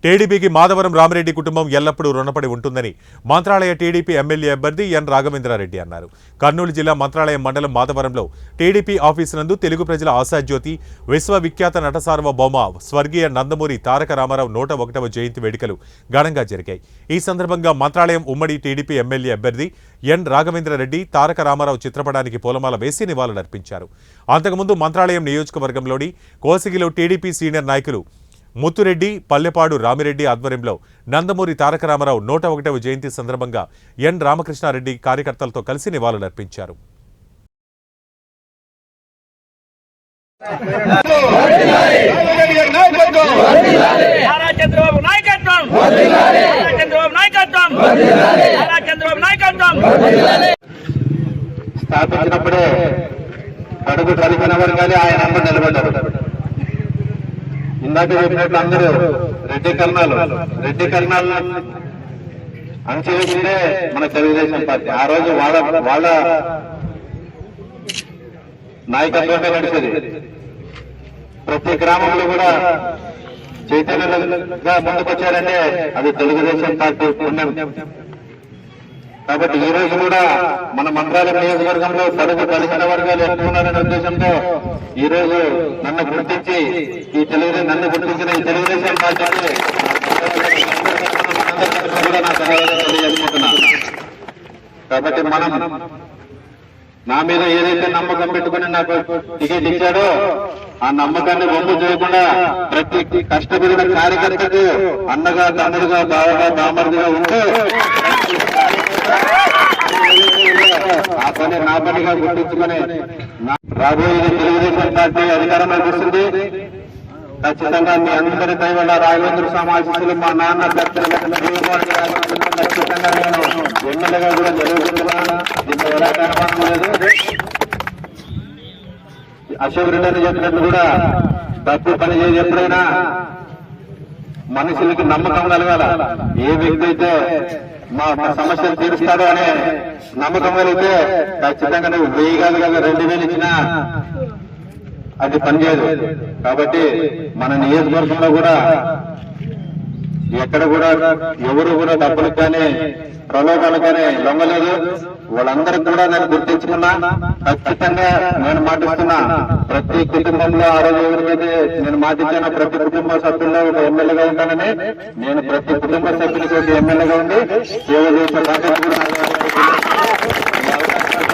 టీడీపీకి మాధవరం రామిరెడ్డి కుటుంబం ఎల్లప్పుడూ రుణపడి ఉంటుందని మంత్రాలయ టీడీపీ ఎమ్మెల్యే అభ్యర్థి ఎన్ రాఘవేంద్రారెడ్డి అన్నారు. కర్నూలు జిల్లా మంత్రాలయం మండలం మాధవరంలో టీడీపీ ఆఫీసు నందు తెలుగు ప్రజల ఆశాజ్యోతి విశ్వవిఖ్యాత నటసార్వభౌమ స్వర్గీయ నందమూరి తారక రామారావు 101వ జయంతి వేడుకలు ఘనంగా జరిగాయి. ఈ సందర్భంగా మంత్రాలయం ఉమ్మడి టీడీపీ ఎమ్మెల్యే అభ్యర్థి ఎన్ రాఘవేంద్రారెడ్డి తారక రామారావు చిత్రపటానికి పూలమాల వేసి నివాళులర్పించారు. అంతకుముందు మంత్రాలయం నియోజకవర్గంలోని కోసిగిలో టీడీపీ సీనియర్ నాయకులు ముత్తురెడ్డి, పల్లెపాడు రామిరెడ్డి ఆధ్వర్యంలో నందమూరి తారక రామారావు 101వ జయంతి సందర్భంగా ఎన్ రామకృష్ణారెడ్డి కార్యకర్తలతో కలిసి నివాళులర్పించారు. స్థాపించినప్పుడే అడుగు కలిగిన వర్గాలే ఆయన నిలబడ్డారు. ఇందాక చెప్పినట్లు అందరూ రెడ్డి కర్ణాలు అణచివేసిందే మన తెలుగుదేశం పార్టీ. ఆ రోజు వాళ్ళ నాయకత్వమే నడిచేది. ప్రతి గ్రామంలో కూడా చైతన్యంగా ముందుకొచ్చారంటే అది తెలుగుదేశం పార్టీ పుణ్యం. కాబట్టి ఈ రోజు కూడా మన మంత్రాలయం నియోజకవర్గంలో పలుకు బలహీన వర్గాలు ఎక్కువ ఉన్నారనే ఉద్దేశంతో ఈ రోజు నన్ను గుర్తించిన ఈ తెలుగుదేశం పార్టీకి కూడా నా ధన్యవాదాలు తెలియజేసుకుంటున్నాను. కాబట్టి మనం నా మీద ఏదైతే నమ్మకం పెట్టుకుని నాకు టికెట్ ఇచ్చాడో ఆ నమ్మకాన్ని వమ్ము చేయకుండా ప్రతి కష్టపడిన కార్యకర్తకు అన్నగా, తమ్ముడుగా, బావగా, బామర్దిగా ఉంటూ ఆ పని నా పనిగా గుర్తించుకుని రాబోయే తెలుగుదేశం పార్టీ అధికారంలోకి వస్తుంది. ఖచ్చితంగా మీ అందరి దైవల రాఘవేంద్ర స్వామి ఆశీస్సులు మా నాన్న ఖచ్చితంగా నేను ఎమ్మెల్యేగా కూడా జరుగుతున్నాను. దీంట్లో ఎలా కారణం లేదు. అశోక్ రెడ్డి చెప్పినట్టు కూడా తప్పు పని చేసి ఎప్పుడైనా మనుషులకి నమ్మకం కలగాల. ఏ వ్యక్తి అయితే మా సమస్యలు తీరుస్తాడు అనే నమ్మకం కలిగితే ఖచ్చితంగా నువ్వు 1000 కాదు కదా 2000 ఇచ్చినా అది పనిచేయదు. కాబట్టి మన నియోజకవర్గంలో కూడా ఎక్కడ కూడా ఎవరు కూడా డబ్బులకు కానీ ప్రలోభాలకు కానీ లొంగలేదు. వాళ్ళందరికీ కూడా నేను గుర్తించుకున్నా. ఖచ్చితంగా నేను మాటిస్తున్నా, ప్రతి కుటుంబంలో ఆ రోజు ఎవరికైతే నేను మాటిచ్చానో ప్రతి కుటుంబ సభ్యుల్లో ఒక ఎమ్మెల్యేగా ఉంటానని నేను ప్రతి కుటుంబ సభ్యులకి ఒక ఎమ్మెల్యేగా ఉండి సేవ చేసే బాధ్యత కూడా